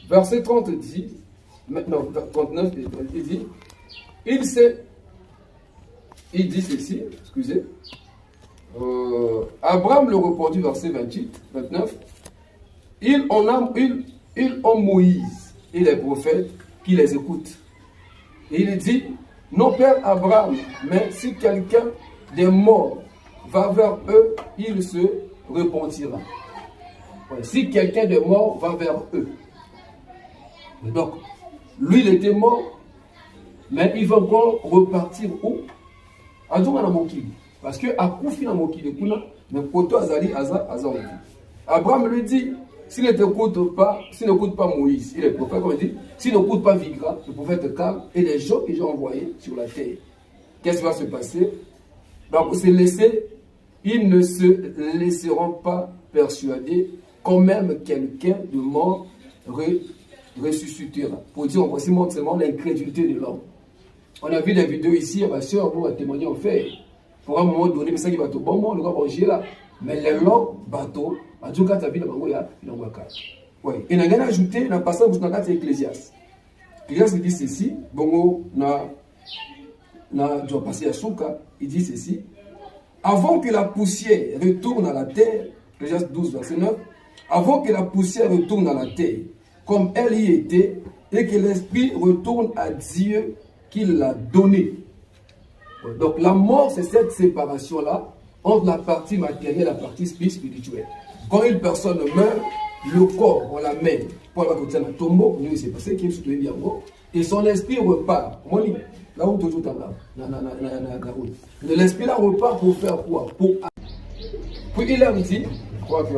Verset 30 dit, maintenant 39, il dit, il dit ceci, excusez, Abraham le répondit, verset 28, 29, ils ont Moïse et les prophètes qui les écoutent. Et il dit, non père Abraham, mais si quelqu'un des morts va vers eux, il se repentira. Ouais, si quelqu'un des morts va vers eux. Donc, lui, il était mort, mais il va encore repartir où? Parce que à Koufi na Mokili, mais Koto Azali Azali. Abraham lui dit, s'il n'écoute pas Moïse, il est prophète, comme il dit, s'il n'écoute pas Vigra, le prophète Cam, et les gens que j'ai envoyés sur la terre, qu'est-ce qui va se passer? Donc, ils ne se laisseront pas persuader quand même quelqu'un de mort ressuscitera. Pour dire, voici montre seulement l'incrédulité de l'homme. On a vu des vidéos ici, ma soeur, on va témoigner en fait. Pour un moment donné, mais ça qui va tout bon, le gars va manger là. Mais les longs bateaux, en tout cas, tu as vu, il envoie cash. Oui. Et il a rien ajouté, il a passé dans la carte Ecclésiaste. Ecclésiaste dit ceci, bon, doit passer à Souka, il dit ceci. Avant que la poussière retourne à la terre, Ecclésiaste 12, verset 9, avant que la poussière retourne à la terre, comme elle y était, et que l'esprit retourne à Dieu qui l'a donné. Donc la mort, c'est cette séparation-là entre la partie matérielle et la partie spirituelle. Quand une personne meurt, le corps, on la met pour la côté de tombeau, nous c'est passé qui est sous le et son esprit repart. Là où tout l'esprit là repart pour faire quoi? Puis il a dit, je crois que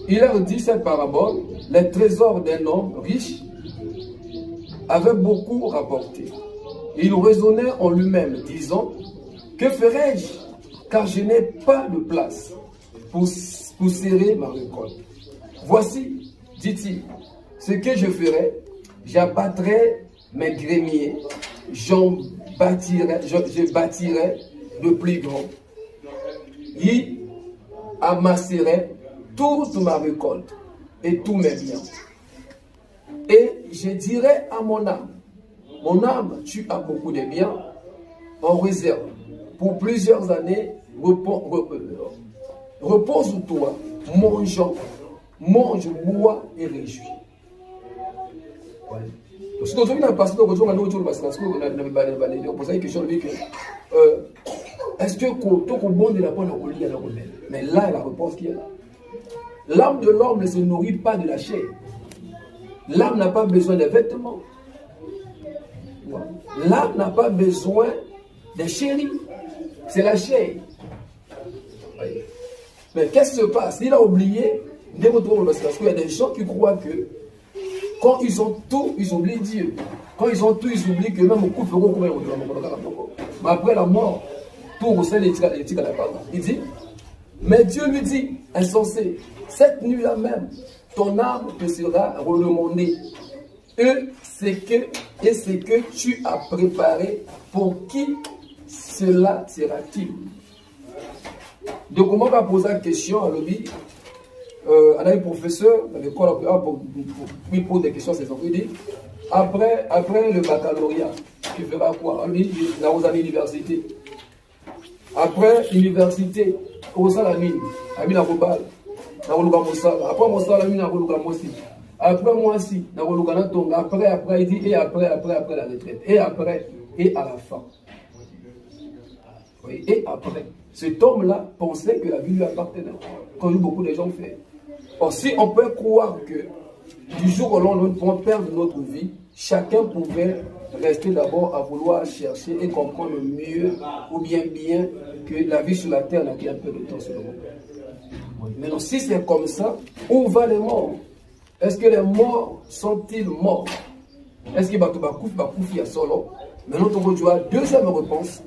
il a dit cette parabole, les trésors d'un homme riche avaient beaucoup rapporté. Il raisonnait en lui-même, disant, que ferai-je, car je n'ai pas de place pour serrer ma récolte. Voici, dit-il, ce que je ferai, j'abattrai mes grémiers, je bâtirai de plus grand. Il amasserai toute ma récolte et tous mes biens. Et je dirai à mon âme, tu as beaucoup de biens en réserve. Pour plusieurs années, repose-toi, mange, bois et réjouis. Est-ce que mais là, la réponse qui est là. L'âme de l'homme ne se nourrit pas de la chair. L'âme n'a pas besoin de vêtements. L'âme n'a pas besoin de chéris. C'est la chair. Mais qu'est-ce qui se passe? Il a oublié. Il y a des gens qui croient que quand ils ont tout, ils oublient Dieu. Quand ils ont tout, ils oublient que même au coup de mais après la mort, tout au sein des tigres à la part. Il dit, mais Dieu lui dit, insensé, cette nuit-là même, ton âme te sera redemandée. Et c'est que tu as préparé, pour qui cela sera-t-il? Donc, on va poser la question à l'objet. On a un professeur à l'école, il pose des questions à ses enfants. Il dit, après le baccalauréat, tu feras quoi? Il dit, dans l'université. Après l'université, au Salamine, à Minabobal, après moi aussi, après, il dit, et après la retraite, et après, et à la fin. Oui, et après, cet homme-là pensait que la vie lui appartenait, comme beaucoup de gens font. Or, si on peut croire que du jour au lendemain, nous pouvons perdre notre vie, chacun pouvait rester d'abord à vouloir chercher et comprendre mieux, ou bien que la vie sur la terre n'a qu'un peu de temps seulement. Maintenant, si c'est comme ça, où vont les morts? Est-ce que les morts sont-ils morts? Est-ce qu'il va tout couper à solo? Maintenant, on va deuxième réponse.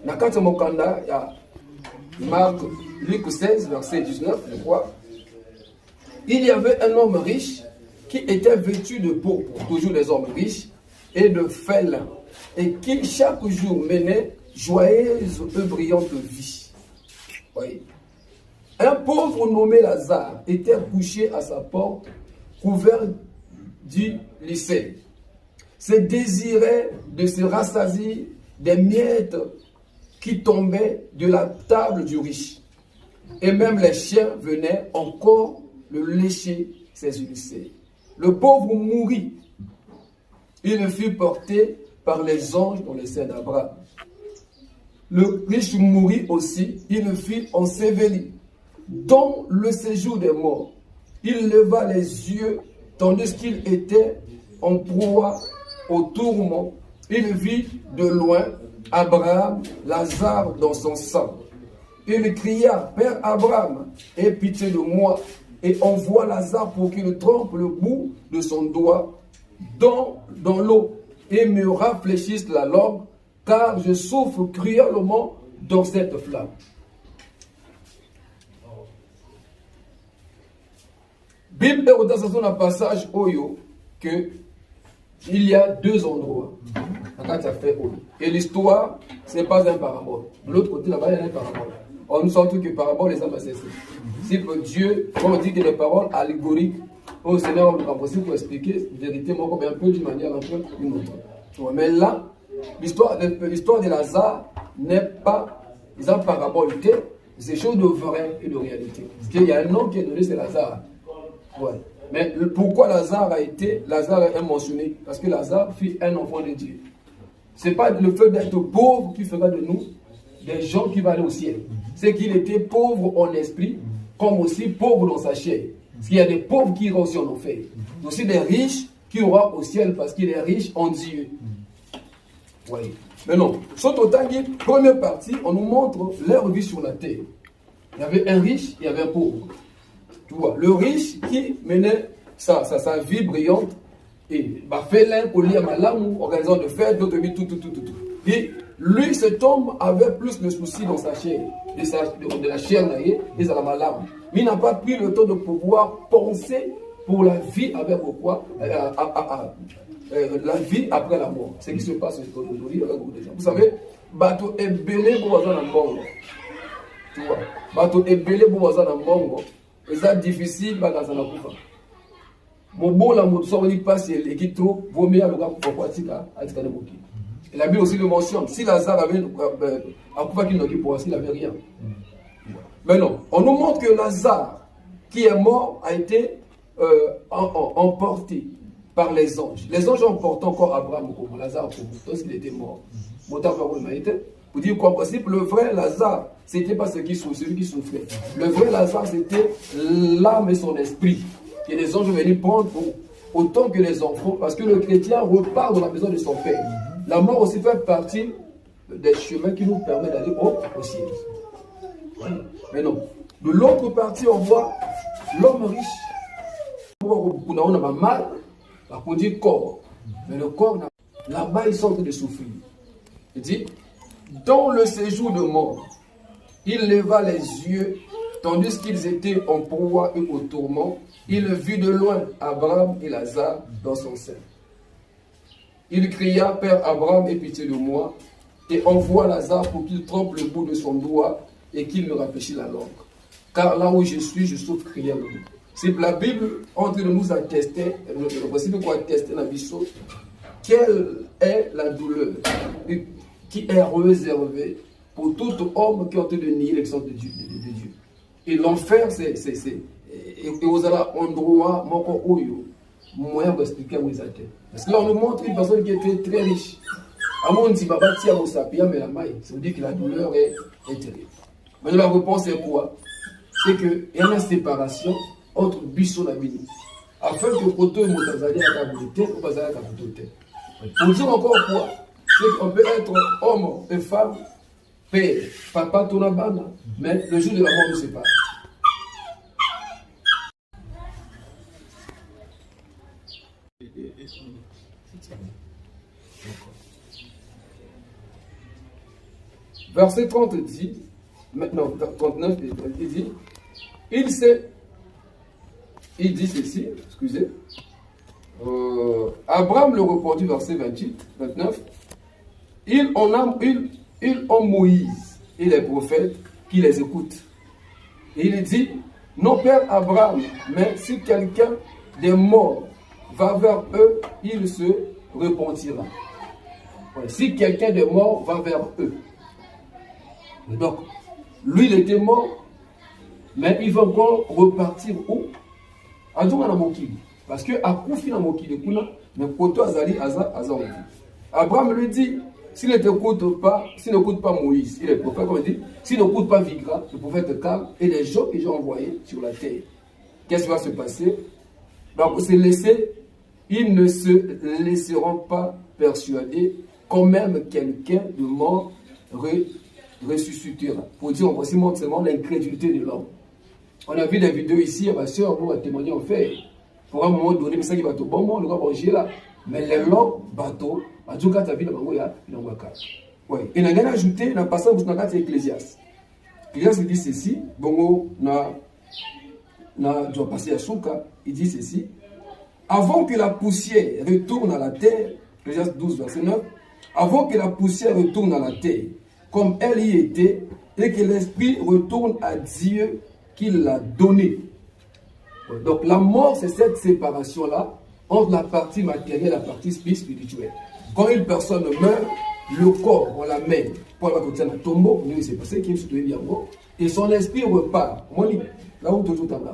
Dans le 4e Mokanda, il y a Marc, Luc 16, verset 19, je crois. Il y avait un homme riche qui était vêtu de pourpre, toujours des hommes riches, et de félins, et qui chaque jour menait joyeuse et brillante vie. Voyez. Un pauvre nommé Lazare était couché à sa porte, couvert du lycée. Se désirait de se rassasier des miettes qui tombaient de la table du riche. Et même les chiens venaient encore le lécher ses ulcères. Le pauvre mourut. Il fut porté par les anges dans le sein d'Abraham. Le riche mourut aussi. Il fut enseveli dans le séjour des morts. Il leva les yeux tandis qu'il était en proie au tourment. Il vit de loin Abraham, Lazare dans son sang. Il cria, Père Abraham, aie pitié de moi, et envoie Lazare pour qu'il trempe le bout de son doigt dans l'eau et me rafraîchisse la langue, car je souffre cruellement dans cette flamme. Bible est dans un passage Oyo que il y a deux endroits. Et l'histoire, ce n'est pas un parabole. De l'autre côté, là-bas, il y a un parabole. On nous sort que parabole, les hommes assassins. Si Dieu, quand on dit que les paroles allégoriques, au Seigneur, on nous possible pour expliquer la vérité, moi, comme un peu d'une manière un peu une autre. Mais là, l'histoire de Lazare n'est pas une parabole, c'est chose de vrai et de réalité. Parce qu'il y a un nom qui est donné, c'est Lazare. Ouais. Mais pourquoi Lazare est mentionné? Parce que Lazare fut un enfant de Dieu. Ce n'est pas le fait d'être pauvre qui fera de nous des gens qui vont aller au ciel. C'est qu'il était pauvre en esprit, comme aussi pauvre dans sa chair. Parce qu'il y a des pauvres qui iront aussi en enfer. Il y a aussi des riches qui auront au ciel parce qu'il est riche en Dieu. Voyez. Mais non, sur au Tanguy, première partie, on nous montre leur vie sur la terre. Il y avait un riche, il y avait un pauvre. Tu vois, le riche qui menait sa vie brillante et fait l'un pour lire ma langue, organisant de fêtes, d'autres tout. Et lui, cet homme avait plus de soucis dans sa chair, de la chair naïe et de la malade. Mais il n'a pas pris le temps de pouvoir penser pour la vie avec pourquoi la vie après la mort. C'est ce qui se passe aujourd'hui avec beaucoup de gens. Vous savez, bateau est belé pour avoir un bongo. Tu vois, bateau est belé pour avoir un bongo. Et ça difficile dans un coup. Mon bon la moto soit on passe et qui trop vaut mieux le gars pour pratika à tikane boki. Et la Bible aussi le mentionne. Si Lazare avait un coup qui n'aurait pas il n'avait rien. Mais non, on nous montre que Lazare qui est mort a été emporté par les anges. Les anges ont emporté encore Abraham comme Lazare parce qu'il était mort. Pour dire qu'en principe, le vrai Lazare, ce n'était pas celui qui souffrait. Le vrai Lazare, c'était l'âme et son esprit. Et les anges venaient prendre autant que les enfants, parce que le chrétien repart dans la maison de son père. La mort aussi fait partie des chemins qui nous permettent d'aller au ciel. Mais non. De l'autre partie, on voit l'homme riche. On a mal, on dit corps. Mais le corps, là-bas, ils sont en train de souffrir. Il dit, dans le séjour de mort, il leva les yeux, tandis qu'ils étaient en proie et au tourment. Il vit de loin Abraham et Lazare dans son sein. Il cria, Père Abraham, aie pitié de moi, et envoie Lazare pour qu'il trempe le bout de son doigt et qu'il me rafraîchisse la langue. Car là où je suis, je souffre cruellement. C'est la Bible en train de nous attester, le principe qu'on atteste dans la vie, quelle est la douleur qui est réservée pour tout homme qui est en train de nier l'existence de Dieu. Et l'enfer, c'est et vous avez un endroit moyen d'expliquer où ils étaient. Parce que là, on nous montre une personne qui était très riche. À mon dit, ça veut dire que la douleur est terrible. Mais la réponse est quoi? C'est qu'il y a une séparation entre Bissot et Bini. Afin que Koto et Motazali à la vérité, ou pas à la vérité. Pour dire encore quoi? C'est qu'on peut être homme et femme, père, papa, tonabana, mais le jour de la mort nous sépare. Verset 30 dit, maintenant 39, il dit, il dit ceci, excusez, Abraham le répondit, verset 28, 29, il ils ont Moïse et les prophètes qui les écoutent. Et il dit, non Père Abraham, mais si quelqu'un des morts va vers eux, il se repentira. Ouais, si quelqu'un des morts va vers eux. Donc, lui il était mort, mais il va encore repartir où? Parce que à Koufi na Mokili kuna, mais Koto Azali Azali. Abraham lui dit, s'il n'écoute pas Moïse, il est prophète, comme il dit, s'il n'écoute pas Vigra, le prophète Cam, et les gens que j'ai envoyés sur la terre, qu'est-ce qui va se passer? Donc, ils ne se laisseront pas persuader quand même quelqu'un de mort ressuscitera. Pour dire, on montre seulement l'incrédulité de l'homme. On a vu des vidéos ici, ma soeur, on va témoigner en fait. Pour un moment donné, mais ça qui va tout bon, on va manger là. Mais les longs bateaux, en tout cas, tu as vu, il a oui. Et on a ajouté, dans le passage, vous avez Ecclésiaste. Ecclésiaste dit ceci, bon, doit passer à Souka, il dit ceci. Avant que la poussière retourne à la terre, Ecclésiaste 12, verset 9, avant que la poussière retourne à la terre, comme elle y était, et que l'esprit retourne à Dieu qui l'a donné. Donc la mort, c'est cette séparation-là entre la partie matérielle et la partie spirituelle. Quand une personne meurt, le corps, on l'amène pour la côté d'un tombeau, c'est passé qu'il se devient mort, et son esprit repart. Là où toujours dans la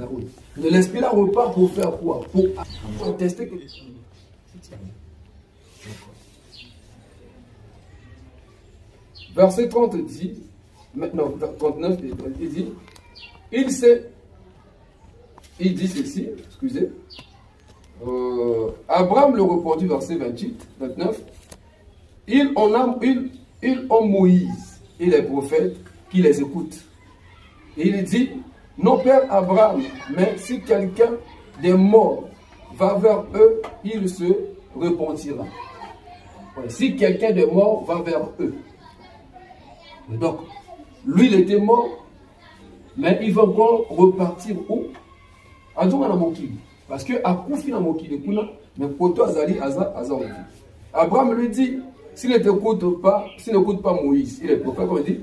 route. L'esprit là repart pour faire quoi? Pour tester que. Verset 30 dit, maintenant 39, il dit, il dit ceci, excusez, Abraham le répondit, verset 28, 29, ils ont Moïse et les prophètes qui les écoutent. Et il dit, non Père Abraham, mais si quelqu'un des morts va vers eux, il se repentira. Ouais, si quelqu'un des morts va vers eux. Donc, lui il était mort, mais il va encore repartir où? Parce que à Koufi na Mokili kuna, mais Koto Azali Azali. Abraham lui dit, s'il n'écoute pas Moïse, il est prophète, comme il dit.